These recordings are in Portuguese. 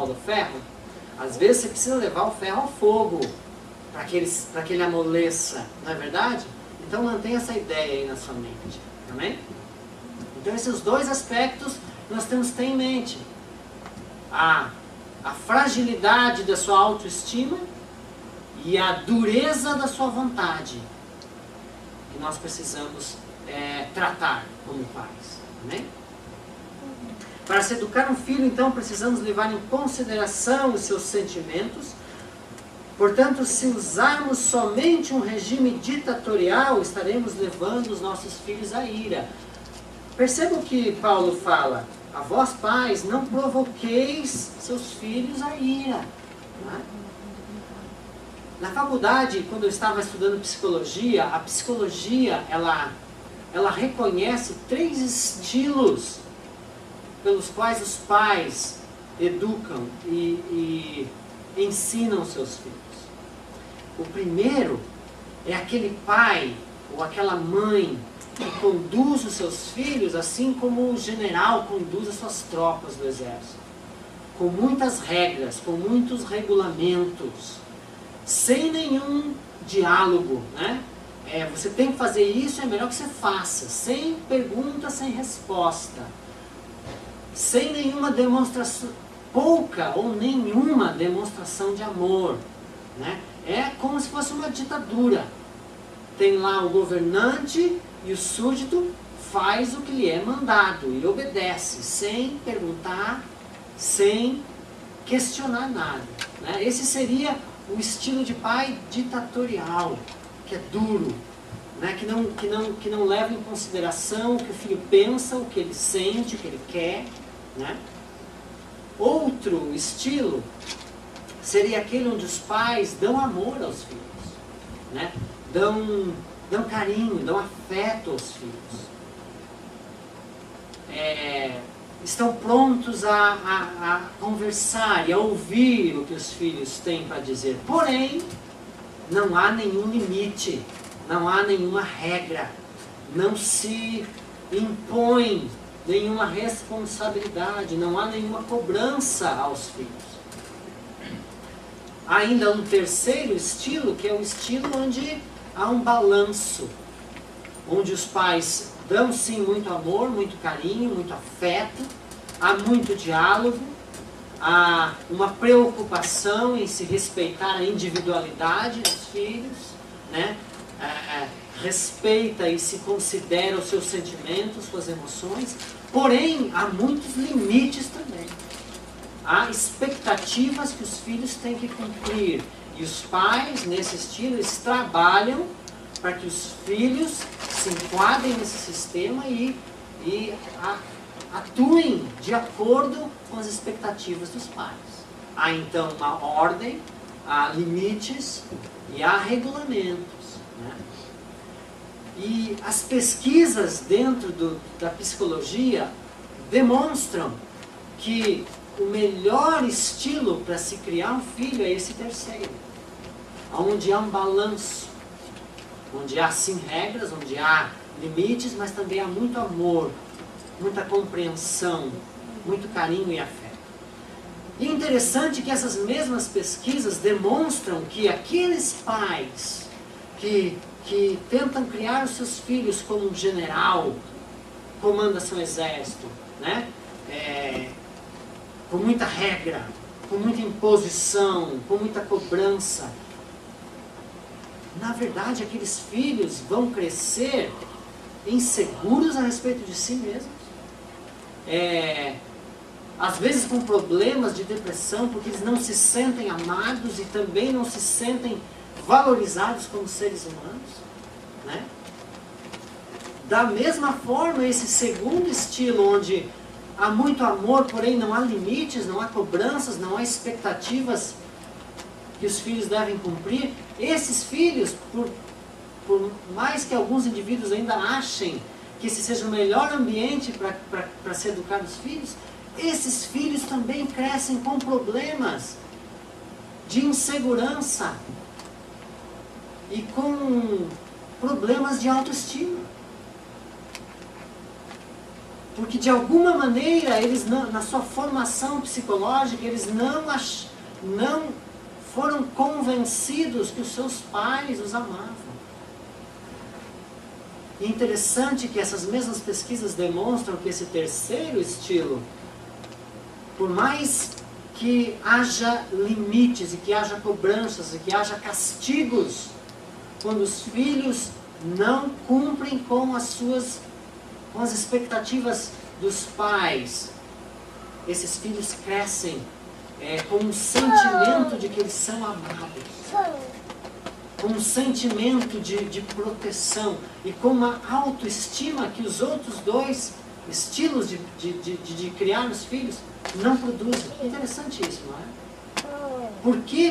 do ferro? Às vezes você precisa levar o ferro ao fogo para que ele amoleça, não é verdade? Então mantenha essa ideia aí na sua mente, amém? Então esses dois aspectos nós temos que ter em mente. A fragilidade da sua autoestima e a dureza da sua vontade, que nós precisamos tratar como pais, amém? Para se educar um filho, então, precisamos levar em consideração os seus sentimentos. Portanto, se usarmos somente um regime ditatorial, estaremos levando os nossos filhos à ira. Perceba o que Paulo fala: a vós pais, não provoqueis seus filhos à ira. Não é? Na faculdade, quando eu estava estudando psicologia, a psicologia, ela reconhece 3 estilos pelos quais os pais educam e ensinam seus filhos. O primeiro é aquele pai ou aquela mãe que conduz os seus filhos assim como o general conduz as suas tropas do exército, com muitas regras, com muitos regulamentos, sem nenhum diálogo, né? Você tem que fazer isso, é melhor que você faça, sem pergunta, sem resposta, sem nenhuma demonstração, pouca ou nenhuma demonstração de amor, né? É como se fosse uma ditadura. Tem lá o governante e o súdito faz o que lhe é mandado e obedece, sem perguntar, sem questionar nada, né? Esse seria o estilo de pai ditatorial, que é duro, né? que não leva em consideração o que o filho pensa, o que ele sente, o que ele quer, né? Outro estilo seria aquele onde os pais dão amor aos filhos, né? Dão carinho, dão afeto aos filhos. Estão prontos a conversar e a ouvir o que os filhos têm para dizer. Porém, não há nenhum limite, não há nenhuma regra, não se impõe nenhuma responsabilidade, não há nenhuma cobrança aos filhos. Há ainda um terceiro estilo, que é o estilo onde há um balanço, onde os pais dão sim muito amor, muito carinho, muito afeto, há muito diálogo, há uma preocupação em se respeitar a individualidade dos filhos, né? Respeita e se considera os seus sentimentos, suas emoções, porém há muitos limites também. Há expectativas que os filhos têm que cumprir, e os pais, nesse estilo, eles trabalham para que os filhos se enquadrem nesse sistema e atuem de acordo com as expectativas dos pais. Há então uma ordem, há limites e há regulamentos, né? E as pesquisas dentro da psicologia demonstram que o melhor estilo para se criar um filho é esse terceiro, onde há um balanço, onde há sim regras, onde há limites, mas também há muito amor, muita compreensão, muito carinho e afeto. E é interessante que essas mesmas pesquisas demonstram que aqueles pais que tentam criar os seus filhos como um general, comanda seu exército, né? Com muita regra, com muita imposição, com muita cobrança. Na verdade, aqueles filhos vão crescer inseguros a respeito de si mesmos. Às vezes com problemas de depressão, porque eles não se sentem amados e também não se sentem valorizados como seres humanos, né? Da mesma forma, esse segundo estilo, onde há muito amor, porém não há limites, não há cobranças, não há expectativas que os filhos devem cumprir, esses filhos, por mais que alguns indivíduos ainda achem que esse seja o melhor ambiente para se educar os filhos, esses filhos também crescem com problemas de insegurança e com problemas de autoestima. Porque de alguma maneira, eles não, na sua formação psicológica, eles não foram convencidos que os seus pais os amavam. E é interessante que essas mesmas pesquisas demonstram que esse terceiro estilo, por mais que haja limites, e que haja cobranças, e que haja castigos, quando os filhos não cumprem com as expectativas dos pais, esses filhos crescem com um sentimento de que eles são amados, com um sentimento de proteção e com uma autoestima que os outros dois estilos de criar os filhos não produzem. Interessante isso, não é? Por que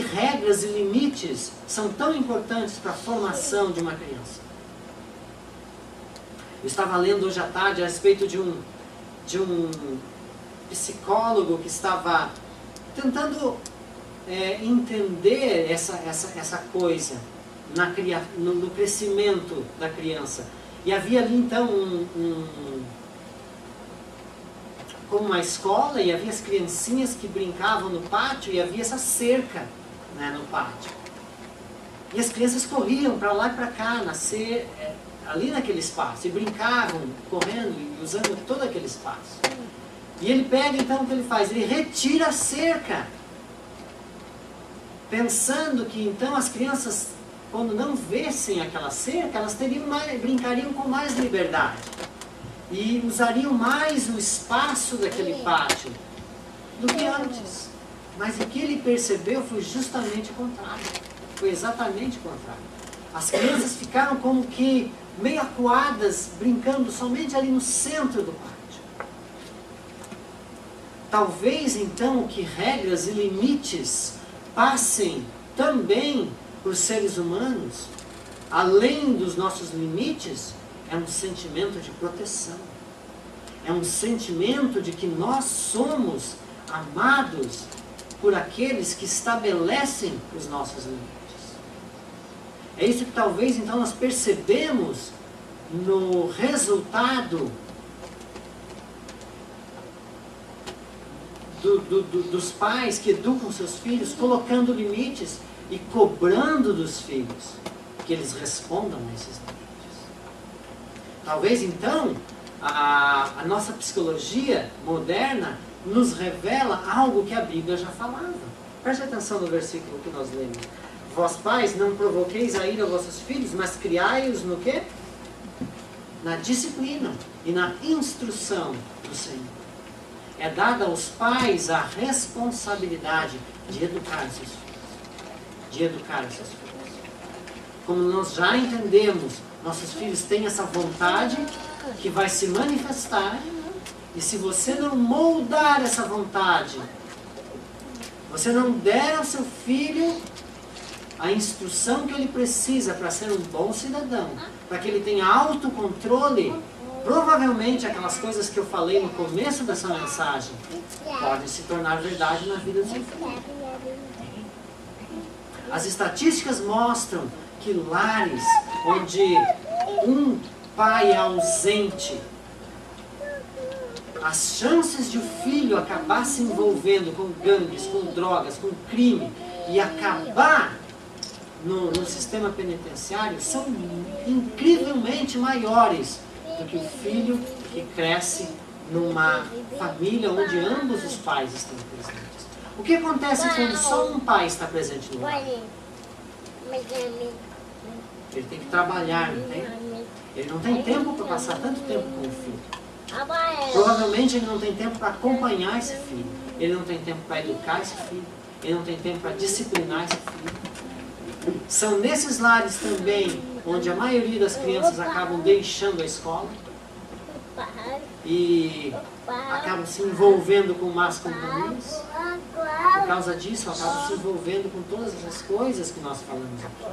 regras e limites são tão importantes para a formação de uma criança? Eu estava lendo hoje à tarde a respeito de um psicólogo que estava tentando entender essa coisa no crescimento da criança. E havia ali então como uma escola, e havia as criancinhas que brincavam no pátio, e havia essa cerca, né, no pátio. E as crianças corriam para lá e para cá, ali naquele espaço, e brincavam, correndo e usando todo aquele espaço. E ele pega então o que ele faz? Ele retira a cerca, pensando que então as crianças, quando não vissem aquela cerca, elas brincariam com mais liberdade. E usariam mais o espaço daquele pátio do que antes. Mas o que ele percebeu foi justamente o contrário. Foi exatamente o contrário. As crianças ficaram como que meio acuadas, brincando somente ali no centro do pátio. Talvez então que regras e limites passem também para os seres humanos, além dos nossos limites, é um sentimento de proteção. É um sentimento de que nós somos amados por aqueles que estabelecem os nossos limites. É isso que talvez então nós percebemos no resultado dos pais que educam seus filhos, colocando limites e cobrando dos filhos que eles respondam a esses limites. Talvez então a nossa psicologia moderna nos revela algo que a Bíblia já falava. Preste atenção no versículo que nós lemos. Vós pais, não provoqueis a ira aos vossos filhos, mas criai-os no quê? Na disciplina e na instrução do Senhor. É dada aos pais a responsabilidade de educar seus filhos. De educar seus filhos. Como nós já entendemos, nossos filhos têm essa vontade que vai se manifestar, e se você não moldar essa vontade, você não der ao seu filho a instrução que ele precisa para ser um bom cidadão, para que ele tenha autocontrole, provavelmente aquelas coisas que eu falei no começo dessa mensagem podem se tornar verdade na vida do seu filho. As estatísticas mostram que lares onde um pai é ausente, as chances de o filho acabar se envolvendo com gangues, com drogas, com crime e acabar no sistema penitenciário são incrivelmente maiores do que o filho que cresce numa família onde ambos os pais estão presentes. O que acontece quando só um pai está presente no lar? Ele tem que trabalhar, não tem? Ele não tem tempo para passar tanto tempo com o filho. Provavelmente ele não tem tempo para acompanhar esse filho. Ele não tem tempo para educar esse filho. Ele não tem tempo para disciplinar esse filho. São nesses lares também onde a maioria das crianças acabam deixando a escola e acabam se envolvendo com más companhias. Por causa disso, acabam se envolvendo com todas essas coisas que nós falamos aqui.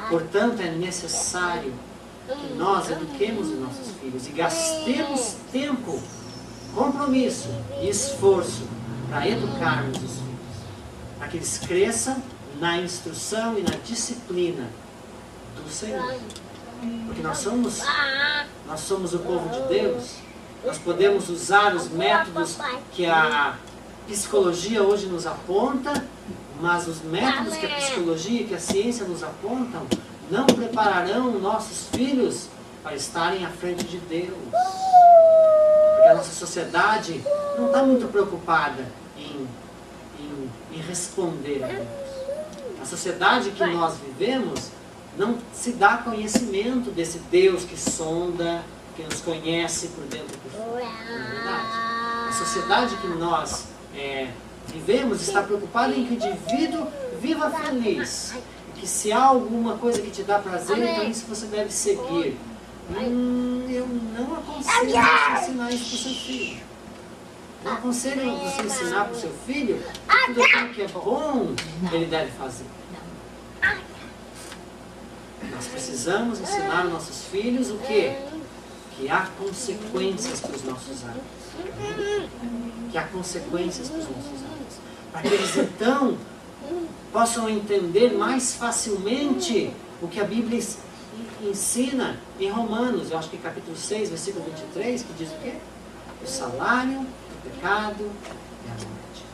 Portanto, é necessário que nós eduquemos os nossos filhos e gastemos tempo, compromisso e esforço para educarmos os filhos, para que eles cresçam na instrução e na disciplina do Senhor. Porque nós nós somos o povo de Deus, nós podemos usar os métodos que a psicologia hoje nos aponta, mas os métodos que a psicologia e que a ciência nos apontam não prepararão nossos filhos para estarem à frente de Deus. Porque a nossa sociedade não está muito preocupada em responder a Deus. A sociedade que nós vivemos não se dá conhecimento desse Deus que sonda, que nos conhece por dentro e por fora. Não é verdade? A sociedade que nós vivemos está preocupada em que o indivíduo viva feliz. E que se há alguma coisa que te dá prazer, então isso você deve seguir. Eu não aconselho você ensinar isso para o seu filho. Não aconselho você ensinar para o seu filho que tudo aquilo que é bom, ele deve fazer. Nós precisamos ensinar aos nossos filhos o quê? Que há consequências para os nossos atos. Que há consequências para os nossos atos. Para que eles então possam entender mais facilmente o que a Bíblia ensina em Romanos, eu acho que capítulo 6, versículo 23, que diz o quê? O salário do pecado é a morte.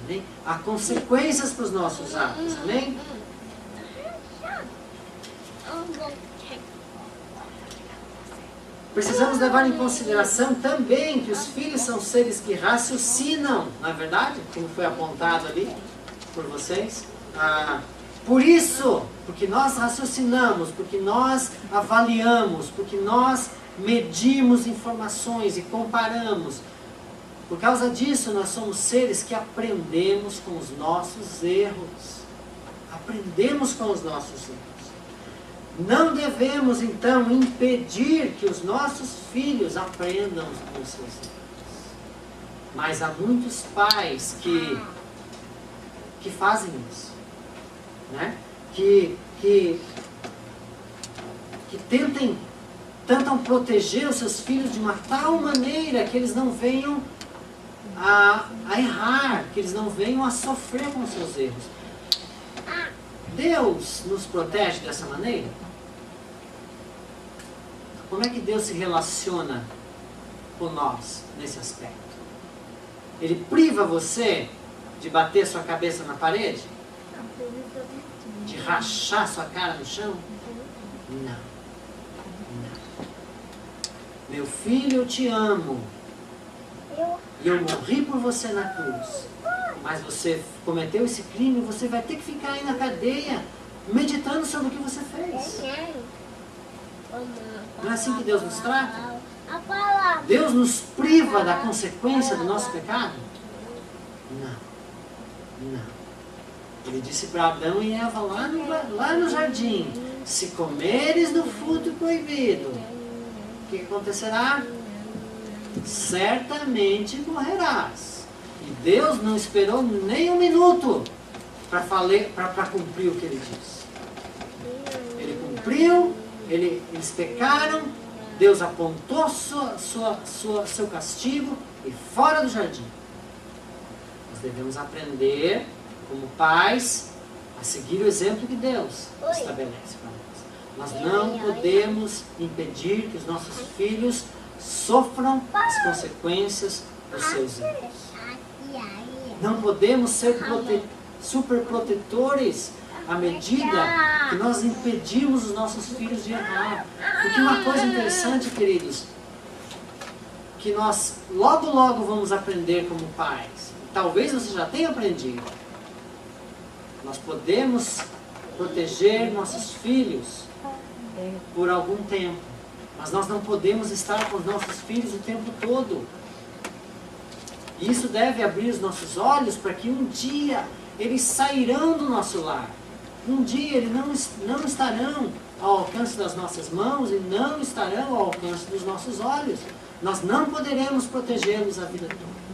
Amém? Há consequências para os nossos atos. Amém? Precisamos levar em consideração também que os filhos são seres que raciocinam, não é verdade? Como foi apontado ali por vocês. Por isso, porque nós raciocinamos, porque nós avaliamos, porque nós medimos informações e comparamos. Por causa disso, nós somos seres que aprendemos com os nossos erros. Aprendemos com os nossos erros. Não devemos, então, impedir que os nossos filhos aprendam com os seus erros. Mas há muitos pais que fazem isso. Né? Que tentam proteger os seus filhos de uma tal maneira que eles não venham a errar, que eles não venham a sofrer com os seus erros. Deus nos protege dessa maneira? Como é que Deus se relaciona com nós nesse aspecto? Ele priva você de bater sua cabeça na parede? De rachar sua cara no chão? Não. Meu filho, eu te amo. E eu morri por você na cruz. Mas você cometeu esse crime e você vai ter que ficar aí na cadeia meditando sobre o que você fez. Não é assim que Deus nos trata? Deus nos priva da consequência do nosso pecado? Não. Ele disse para Adão e Eva lá no jardim: se comeres do fruto proibido, o que acontecerá? Certamente morrerás. E Deus não esperou nem um minuto para cumprir o que ele disse. Ele cumpriu, eles pecaram, Deus apontou seu castigo e fora do jardim. Nós devemos aprender, como pais, a seguir o exemplo que Deus estabelece para nós. Nós não podemos impedir que os nossos filhos sofram as consequências dos seus erros. Não podemos ser super protetores à medida que nós impedimos os nossos filhos de errar. Porque uma coisa interessante, queridos, que nós logo vamos aprender como pais, talvez você já tenha aprendido. Nós podemos proteger nossos filhos por algum tempo, mas nós não podemos estar com os nossos filhos o tempo todo. E isso deve abrir os nossos olhos para que um dia eles sairão do nosso lar. Um dia eles não estarão ao alcance das nossas mãos e não estarão ao alcance dos nossos olhos. Nós não poderemos protegê-los a vida toda.